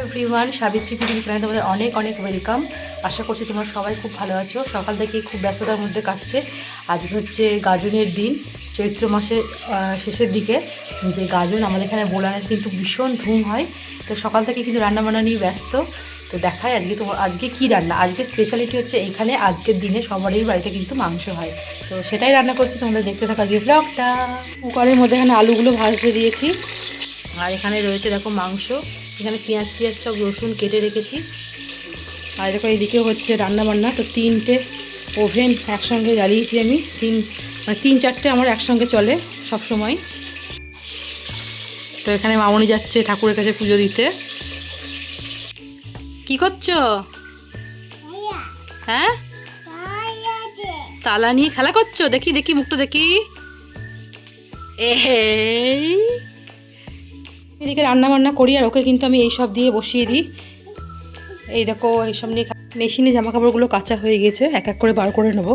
Everyone, Savitri পৃথিবী চ্যানেলে তোমাদের অনেক অনেক ওয়েলকাম। আশা করছি তোমরা সবাই খুব ভালো আছো। সকাল থেকে খুব ব্যস্ততার মধ্যে কাটছে। আজকে হচ্ছে গাজনের দিন, চৈত্র মাসের শেষের দিকে। যে গাজন আমাদের এখানে বোলানের কিন্তু ভীষণ ধুম হয়। তো সকাল থেকে কিন্তু রান্নাবান্না নিয়ে ব্যস্ত। তো দেখাই আজকে কী রান্না। আজকে স্পেশালিটি হচ্ছে এইখানে আজকের দিনে সবারই বাড়িতে কিন্তু মাংস হয়। তো সেটাই রান্না করছি, তোমাদের দেখতে থাকা আজকে ব্লগটা। কুকারের মধ্যে এখানে আলুগুলো ভাজতে দিয়েছি, আর এখানে রয়েছে দেখো মাংস। এখানে পেঁয়াজ সব রসুন কেটে রেখেছি। আর দেখো এইদিকে হচ্ছে রান্নাবান্না। তো 3টে ওভেন একসঙ্গে জ্বালিয়েছি আমি। তিন চারটে আমার একসঙ্গে চলে সব সময়। তো এখানে মামনি যাচ্ছে ঠাকুরের কাছে পুজো দিতে। কি করছো? হ্যাঁ, তালা নিয়ে খেলা করছো? দেখি দেখি মুখটা দেখি। এদিকে রান্না বান্না করি, আর ওকে কিন্তু আমি এইসব দিয়ে বসিয়ে দিই। এই দেখো এইসব নিয়ে মেশিনে জামা কাপড়গুলো কাঁচা হয়ে গেছে, এক এক করে বার করে নেব।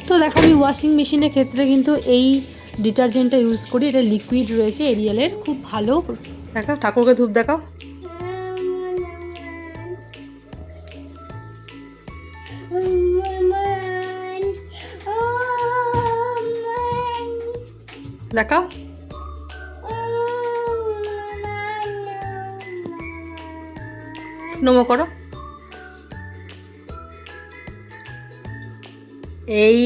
তো দেখো আমি ওয়াশিং মেশিনের ক্ষেত্রে কিন্তু এই ডিটারজেন্টটা ইউজ করি। এটা লিকুইড রয়েছে এরিয়ালের, খুব ভালো। দেখো ঠাকুরকে ধূপ দেখাও। দেখাও। নমো করো। এই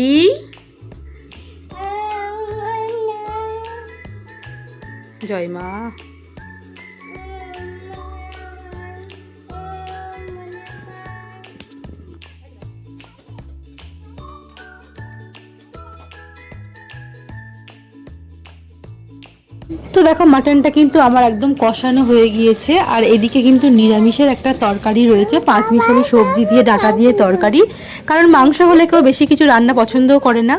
জয় মা। তো দেখো মাটনটা কিন্তু আমার একদম কষানো হয়ে গিয়েছে। আর এদিকে কিন্তু নিরামিষের একটা তরকারি রয়েছে, 5 মিশালি সবজি দিয়ে ডাঁটা দিয়ে তরকারি। কারণ মাংস হলে কেউ বেশি কিছু রান্না পছন্দও করে না।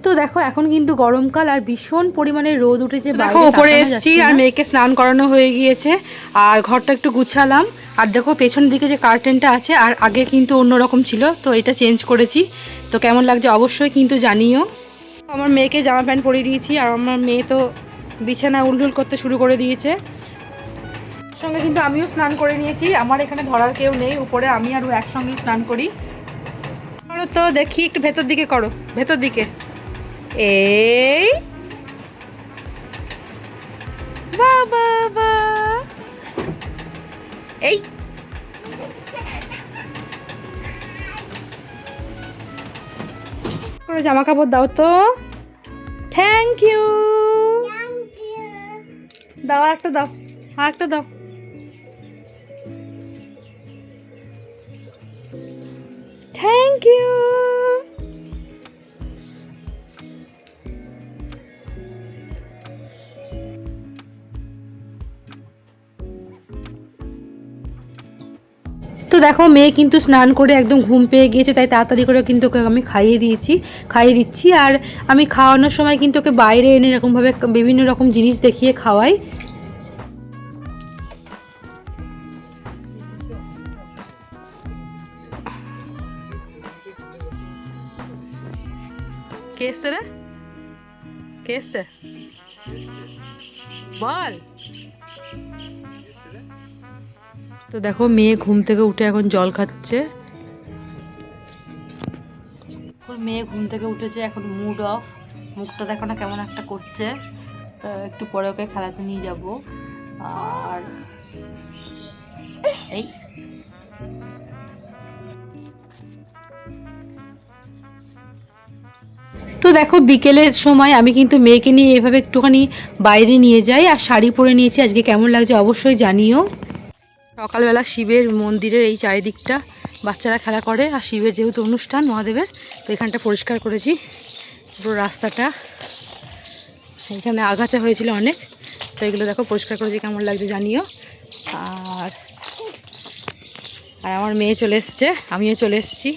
তো দেখো এখন কিন্তু গরমকাল, আর ভীষণ পরিমাণে রোদ উঠেছে। দেখো উপরে এসেছি, আর মেয়েকে স্নান করানো হয়ে গিয়েছে, আর ঘরটা একটু গুছালাম। আর দেখো পেছন দিকে যে কার্টেনটা আছে, আর আগে কিন্তু অন্যরকম ছিল, তো এটা চেঞ্জ করেছি। তো কেমন লাগছে অবশ্যই কিন্তু জানিও। আমার মেয়েকে জামা প্যান্ট পরিয়ে দিয়েছি, আর আমার মেয়ে তো বিছানা উলটুল করতে শুরু করে দিয়েছে। সঙ্গে কিন্তু আমিও স্নান করে নিয়েছি। আমার এখানে ধরার কেউ নেই, উপরে আমি আর ও একসঙ্গে স্নান করি। করো তো দেখি, একটু ভেতর দিকে করো, ভেতর দিকে। এই বাবা, এই জামা কাপড় দাও তো। Thank you. দাও একটা, দাও আর একটা দাও। Thank you. তো দেখো মেয়ে কিন্তু স্নান করে একদম ঘুম পেয়ে গিয়েছে, তাই তাড়াতাড়ি করে কিন্তু ওকে আমি খাইয়ে দিচ্ছি। আর আমি খাওয়ানোর সময় কিন্তু ওকে বাইরে এনে এরকমভাবে বিভিন্ন রকম জিনিস দেখিয়ে খাওয়াই। কে এসছে রে? কে এসছে বল। তো দেখো মেয়ে ঘুম থেকে উঠে এখন জল খাচ্ছে। মেয়ে ঘুম থেকে উঠেছে, এখন মুড অফ। মুখটা দেখো না কেমন একটা করছে। তো একটু পরে ওকে খেলাতে নিয়ে যাব। আর এই তো দেখো বিকেলের সময় আমি কিন্তু মেয়েকে নিয়ে এভাবে একটুখানি বাইরে নিয়ে যাই, আর শাড়ি পরে নিয়েছি। আজকে কেমন লাগছে অবশ্যই জানিও। সকালবেলা শিবের মন্দিরের এই চারিদিকটা বাচ্চারা খেলা করে, আর শিবের যেহেতু অনুষ্ঠান মহাদেবের, তো এখানটা পরিষ্কার করেছি পুরো রাস্তাটা। এখানে আগাছা হয়েছিল অনেক, তো এগুলো দেখো পরিষ্কার করেছি, কেমন লাগছে জানিও। আর আমার মেয়ে চলে এসছে, আমিও চলে এসেছি।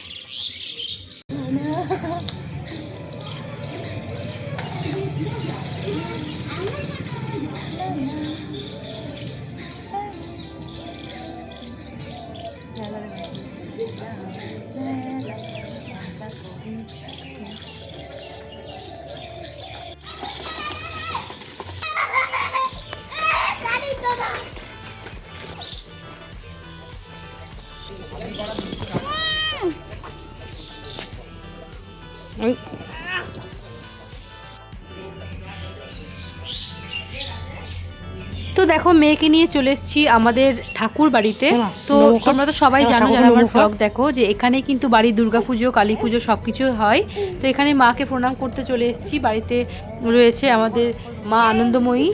তো দেখো মেয়েকে নিয়ে চলে এসেছি আমাদের ঠাকুর বাড়িতে। তো তোমরা তো সবাই জানো যারা আমার ব্লগ দেখো যে এখানে কিন্তু বাড়ির দুর্গাপুজো, কালী পুজো সব কিছু হয়। তো এখানে মাকে প্রণাম করতে চলে এসেছি। বাড়িতে রয়েছে আমাদের মা আনন্দময়ী।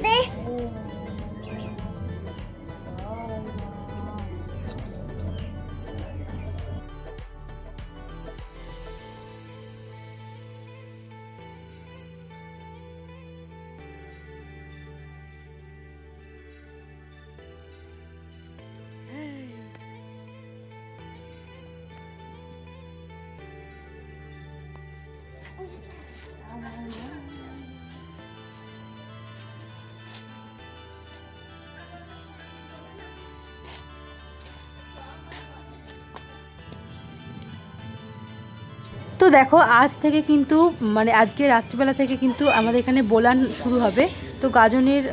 তো দেখো আজ থেকে কিন্তু মানে আজকে রাত্রিবেলা থেকে কিন্তু আমাদের এখানে বোলান শুরু হবে। তো গাজনের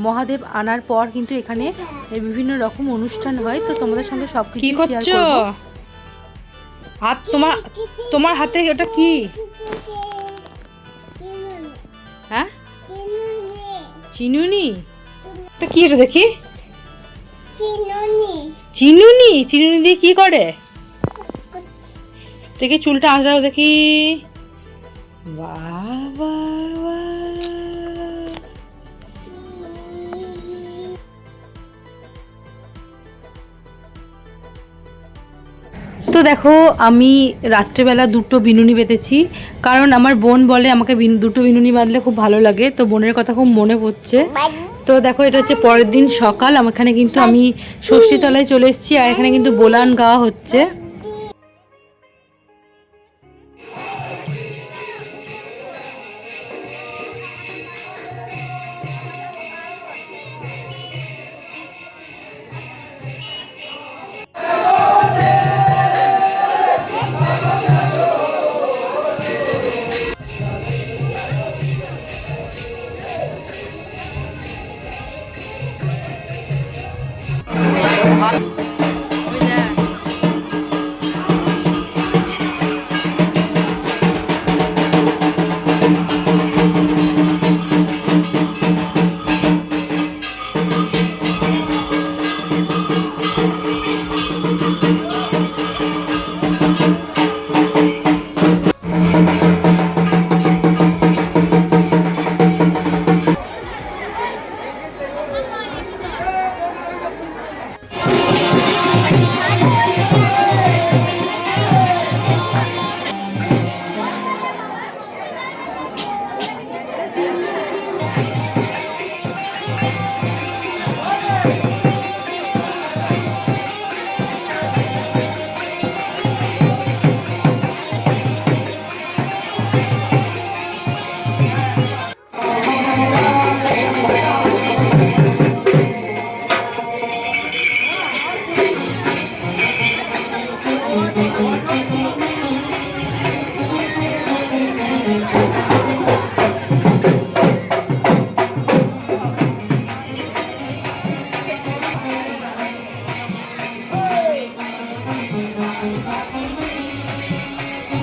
মহাদেব আনার পর কিন্তু এখানে বিভিন্ন রকম অনুষ্ঠান হয়। তো তোমাদের সঙ্গে সব কিছু শেয়ার করব। হাত তোমার হাতে ওটা কি? হ্যাঁ চিনুনি। এটা কি এটা দেখি? চিনুনি। চিনুনি দিয়ে কি করে? দেখি চুলটা আসাও দেখি। বাবা তো দেখো আমি রাত্রেবেলা দুটো বিনুনি বেঁধেছি, কারণ আমার বোন বলে আমাকে দুটো বিনুনি বাঁধলে খুব ভালো লাগে। তো বোনের কথা খুব মনে পড়ছে। তো দেখো এটা হচ্ছে পরের দিন সকাল। এখানে কিন্তু আমি ষষ্ঠীতলায় চলে এসেছি, আর এখানে কিন্তু বোলান গাওয়া হচ্ছে।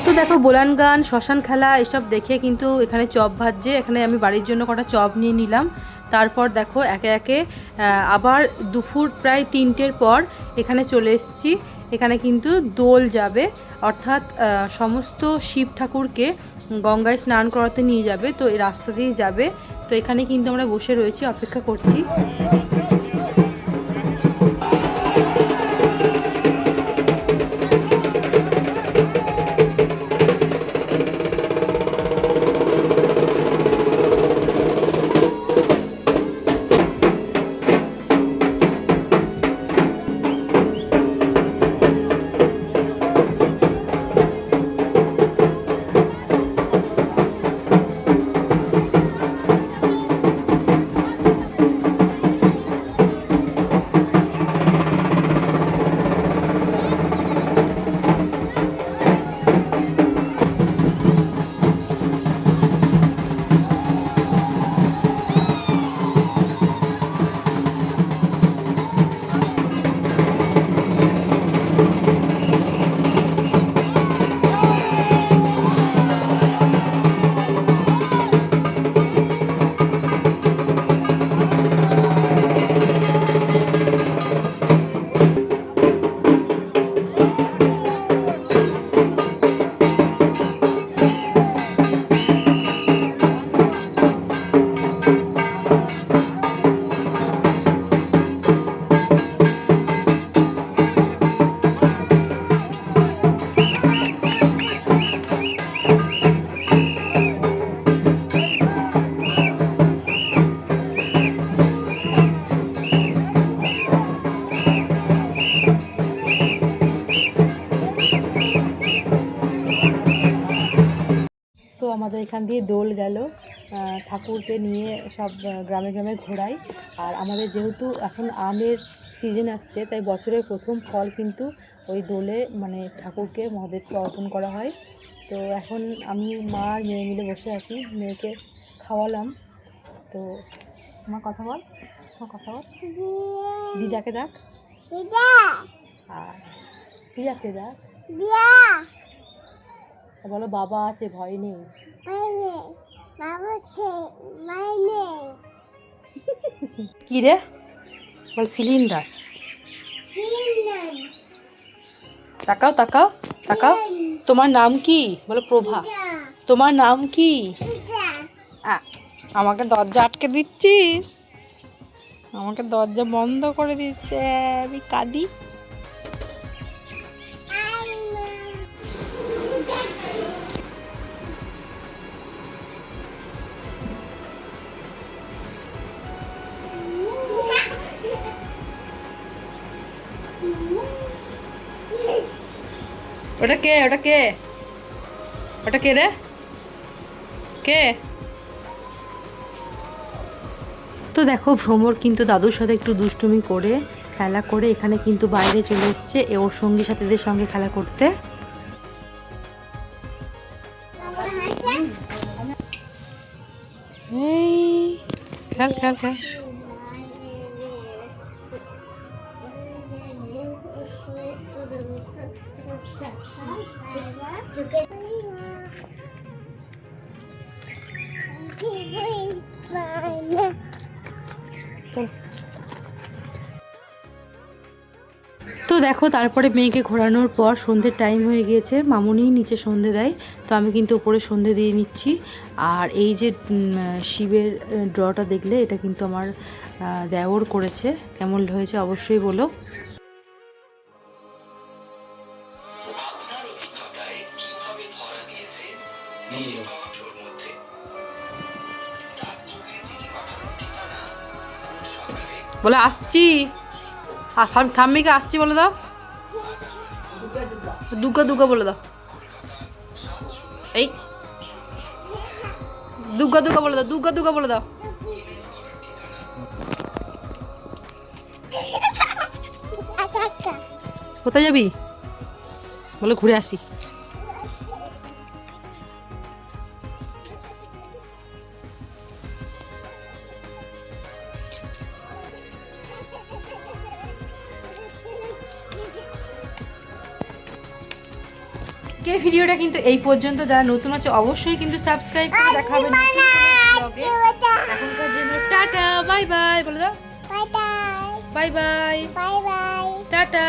তো দেখো বোলান গান, শ্মশান খেলা এসব দেখে কিন্তু এখানে চপ ভাজছে। এখানে আমি বাড়ির জন্য কটা চপ নিয়ে নিলাম। তারপর দেখো একে একে আবার দুপুর প্রায় 3টের পর এখানে চলে এসেছি। এখানে কিন্তু দোল যাবে, অর্থাৎ সমস্ত শিব ঠাকুরকে গঙ্গায় স্নান করাতে নিয়ে যাবে। তো এই রাস্তা দিয়েই যাবে। তো এখানে কিন্তু আমরা বসে রয়েছি, অপেক্ষা করছি। এখান দিয়ে দোল গেল, ঠাকুরকে নিয়ে সব গ্রামে গ্রামে ঘোরাই। আর আমাদের যেহেতু এখন আমের সিজন আসছে, তাই বছরের প্রথম ফল কিন্তু ওই দোলে মানে ঠাকুরকে মহাদেবকে অর্পণ করা হয়। তো এখন আমি মা আর মেয়ে মিলে বসে আছি, মেয়েকে খাওয়ালাম। তো আমার কথা বল, আমার কথা বল, দিদাকে ডাক, আর দিদাকে ডাক, বলো বাবা আছে, ভয় নেই। কি রে বল? সিলিন্ডার। তাকাও তাকাও তাকাও। তোমার নাম কি বলো? প্রভা। তোমার নাম কি? আমাকে দরজা আটকে দিচ্ছিস, আমাকে দরজা বন্ধ করে দিচ্ছে, আমি কাঁদি। ওটা কে? ওটা কে? ওটা কে রে? কে? তো দেখো ভ্রমর কিন্তু দাদুর সাথে একটু দুষ্টুমি করে খেলা করে এখানে কিন্তু বাইরে চলে এসছে ওর সঙ্গী সাথীদের সঙ্গে খেলা করতে। এই খেল খেল খেল। তো দেখো তারপরে মেয়েকে ঘোরানোর পর সন্ধ্যের টাইম হয়ে গিয়েছে, মামুনি নিচে সন্ধে দেয়, তো আমি কিন্তু উপরে সন্ধে দিয়ে নিচ্ছি। আর এই যে শিবের ড্রটা দেখলে, এটা কিন্তু আমার দেওর করেছে, কেমন হয়েছে অবশ্যই বলো। বলে আসছি, ঠাম্মিকে আসছি বলে দাও, দুর্গা দুর্গা বলে দাও, এই দুর্গা দুর্গা বলে দাও, দুর্গা দুর্গা বলে দাও। কোথায় যাবি বলে? ঘুরে আসি। কে ভিডিওটা কিন্তু এই পর্যন্ত, যারা নতুন আছে অবশ্যই কিন্তু সাবস্ক্রাইব করে দেখাবে নতুন ব্লগে। এখনকার জন্য টাটা বাই বাই বলে দাও, বাই বাই, টাটা।